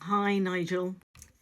Hi, Nigel.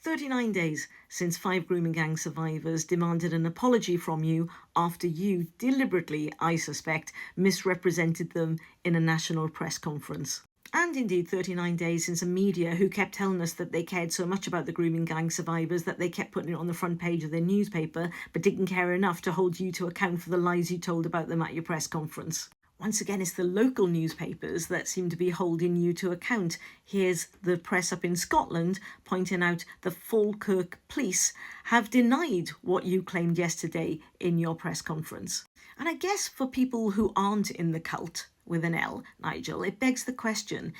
39 days since 5 grooming gang survivors demanded an apology from you after you deliberately, I suspect, misrepresented them in a national press conference. And indeed 39 days since a media who kept telling us that they cared so much about the grooming gang survivors that they kept putting it on the front page of their newspaper, but didn't care enough to hold you to account for the lies you told about them at your press conference. Once again, it's the local newspapers that seem to be holding you to account. Here's the press up in Scotland pointing out the Falkirk police have denied what you claimed yesterday in your press conference. And I guess for people who aren't in the cult, with an L, Nigel, it begs the question,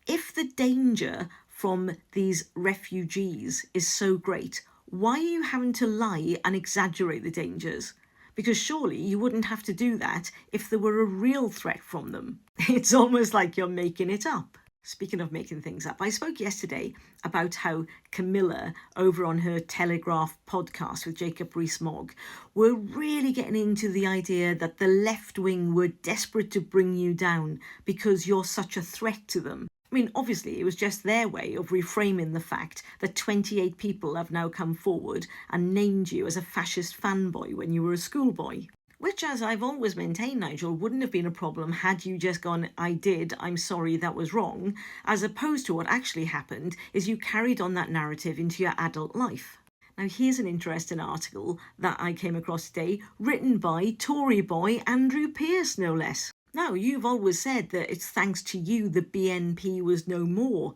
if the danger from these refugees is so great, why are you having to lie and exaggerate the dangers? Because surely you wouldn't have to do that if there were a real threat from them. It's almost like you're making it up. Speaking of making things up, I spoke yesterday about how Camilla, over on her Telegraph podcast with Jacob Rees-Mogg, were really getting into the idea that the left wing were desperate to bring you down because you're such a threat to them. I mean, obviously, it was just their way of reframing the fact that 28 people have now come forward and named you as a fascist fanboy when you were a schoolboy. Which, as I've always maintained, Nigel, wouldn't have been a problem had you just gone, I'm sorry, that was wrong, as opposed to what actually happened is you carried on that narrative into your adult life. Now, here's an interesting article that I came across today, written by Tory boy Andrew Pearce, no less. Now, you've always said that it's thanks to you the BNP was no more,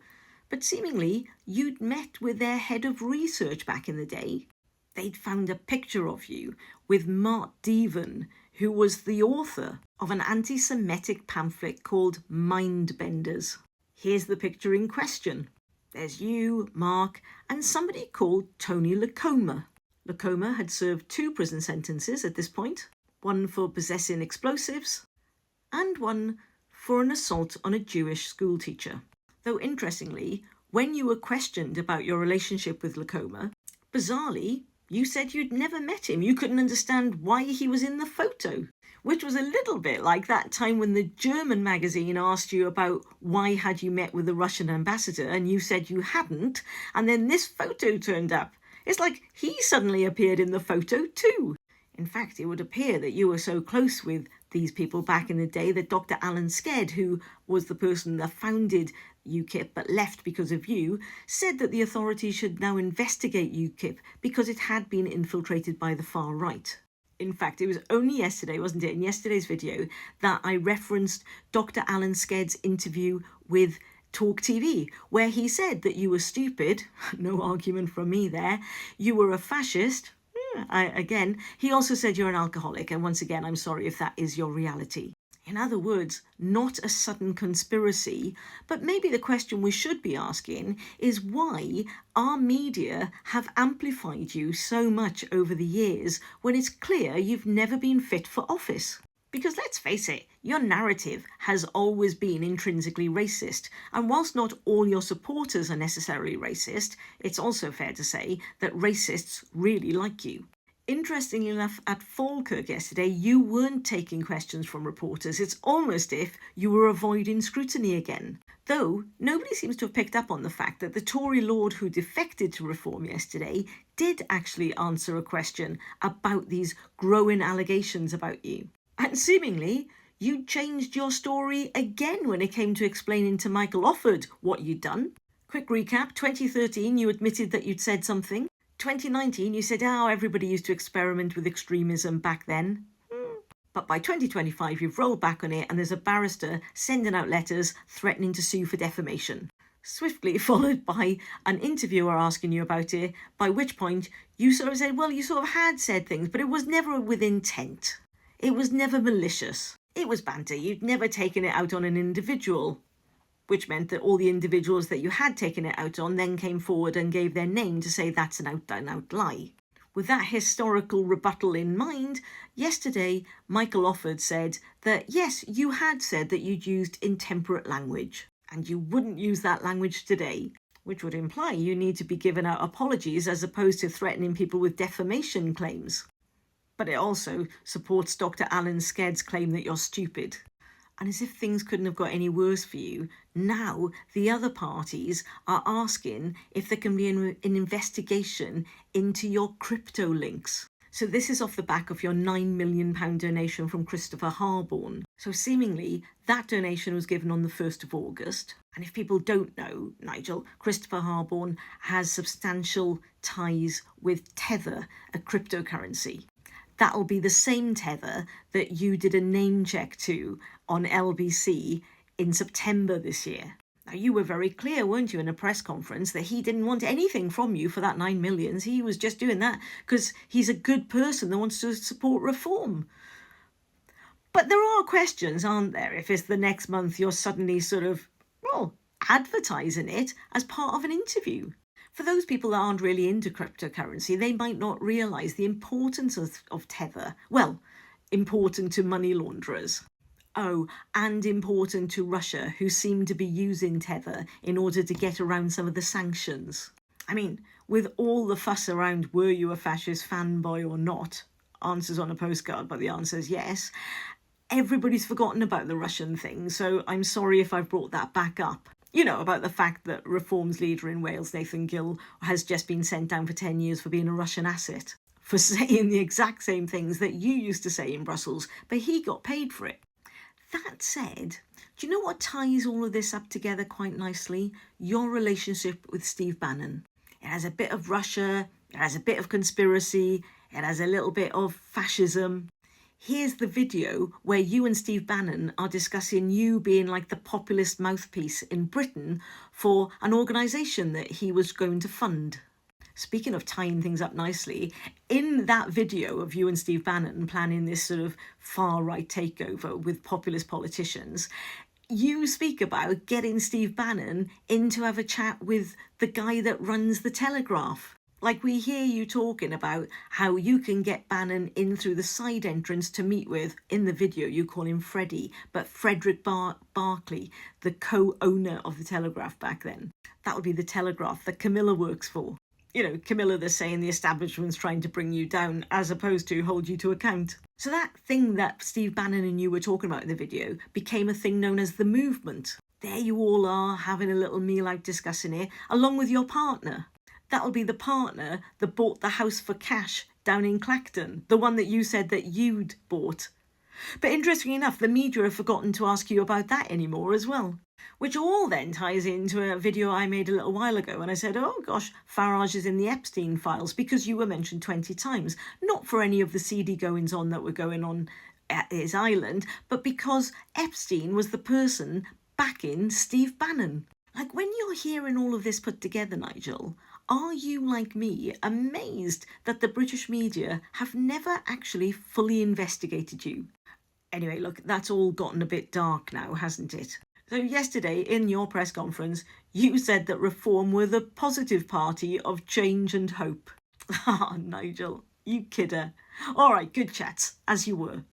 but seemingly you'd met with their head of research back in the day. They'd found a picture of you with Mark Deven, who was the author of an anti-Semitic pamphlet called Mindbenders. Here's the picture in question. There's you, Mark, and somebody called Tony Lacoma. Lacoma had served 2 prison sentences at this point, one for possessing explosives and one for an assault on a Jewish schoolteacher. Though interestingly, when you were questioned about your relationship with Lacoma, bizarrely, you said you'd never met him. You couldn't understand why he was in the photo, which was a little bit like that time when the German magazine asked you about why had you met with the Russian ambassador and you said you hadn't, and then this photo turned up. It's like he suddenly appeared in the photo too. In fact, it would appear that you were so close with these people back in the day that Dr. Alan Sked, who was the person that founded UKIP but left because of you, said that the authorities should now investigate UKIP because it had been infiltrated by the far right. In fact, it was only yesterday, wasn't it, in yesterday's video, that I referenced Dr. Alan Sked's interview with Talk TV, where he said that you were stupid, no argument from me there, you were a fascist. He also said you're an alcoholic, and once again, I'm sorry if that is your reality. In other words, not a sudden conspiracy, but maybe the question we should be asking is why our media have amplified you so much over the years when it's clear you've never been fit for office. Because let's face it, your narrative has always been intrinsically racist, and whilst not all your supporters are necessarily racist, it's also fair to say that racists really like you. Interestingly enough, at Falkirk yesterday, you weren't taking questions from reporters. It's almost if you were avoiding scrutiny again. Though, nobody seems to have picked up on the fact that the Tory lord who defected to Reform yesterday did actually answer a question about these growing allegations about you. And seemingly, you changed your story again when it came to explaining to Michael Offord what you'd done. Quick recap, 2013 you admitted that you'd said something. 2019 you said, everybody used to experiment with extremism back then. But by 2025 you've rolled back on it and there's a barrister sending out letters threatening to sue for defamation. Swiftly followed by an interviewer asking you about it, by which point you sort of said, well, you sort of had said things, but it was never with intent. It was never malicious. It was banter. You'd never taken it out on an individual, which meant that all the individuals that you had taken it out on then came forward and gave their name to say that's an out-and-out lie. With that historical rebuttal in mind, yesterday Michael Offord said that yes, you had said that you'd used intemperate language, and you wouldn't use that language today, which would imply you need to be giving out apologies as opposed to threatening people with defamation claims. But it also supports Dr. Alan Sked's claim that you're stupid. And as if things couldn't have got any worse for you, now the other parties are asking if there can be an investigation into your crypto links. So this is off the back of your £9 million donation from Christopher Harborne. So seemingly that donation was given on the 1st of August. And if people don't know, Nigel, Christopher Harborne has substantial ties with Tether, a cryptocurrency. That'll be the same Tether that you did a name check to on LBC in September this year. Now, you were very clear, weren't you, in a press conference that he didn't want anything from you for that 9 million. He was just doing that because he's a good person that wants to support reform. But there are questions, aren't there, if it's the next month you're suddenly sort of, well, advertising it as part of an interview. For those people that aren't really into cryptocurrency, they might not realise the importance of Tether. Well, important to money launderers. Oh, and important to Russia, who seem to be using Tether in order to get around some of the sanctions. I mean, with all the fuss around were you a fascist fanboy or not, answers on a postcard, but the answer is yes. Everybody's forgotten about the Russian thing, so I'm sorry if I've brought that back up. You know, about the fact that Reform's leader in Wales, Nathan Gill, has just been sent down for 10 years for being a Russian asset, for saying the exact same things that you used to say in Brussels, but he got paid for it. That said, do you know what ties all of this up together quite nicely? Your relationship with Steve Bannon. It has a bit of Russia, it has a bit of conspiracy, it has a little bit of fascism. Here's the video where you and Steve Bannon are discussing you being like the populist mouthpiece in Britain for an organisation that he was going to fund. Speaking of tying things up nicely, in that video of you and Steve Bannon planning this sort of far-right takeover with populist politicians, you speak about getting Steve Bannon in to have a chat with the guy that runs the Telegraph. Like, we hear you talking about how you can get Bannon in through the side entrance to meet with, in the video you call him Freddie, but Frederick Barclay, the co-owner of the Telegraph back then. That would be the Telegraph that Camilla works for. You know, Camilla, they're saying the establishment's trying to bring you down as opposed to hold you to account. So that thing that Steve Bannon and you were talking about in the video became a thing known as the movement. There you all are, having a little meal out discussing it, along with your partner. That'll be the partner that bought the house for cash down in Clacton, the one that you said that you'd bought. But interestingly enough, the media have forgotten to ask you about that anymore as well. Which all then ties into a video I made a little while ago when I said, oh gosh, Farage is in the Epstein files because you were mentioned 20 times. Not for any of the seedy goings on that were going on at his island, but because Epstein was the person backing Steve Bannon. Like, when you're hearing all of this put together, Nigel, are you, like me, amazed that the British media have never actually fully investigated you? Anyway, look, that's all gotten a bit dark now, hasn't it? So yesterday, in your press conference, you said that Reform were the positive party of change and hope. Ah, Nigel, you kidder. All right, good chats, as you were.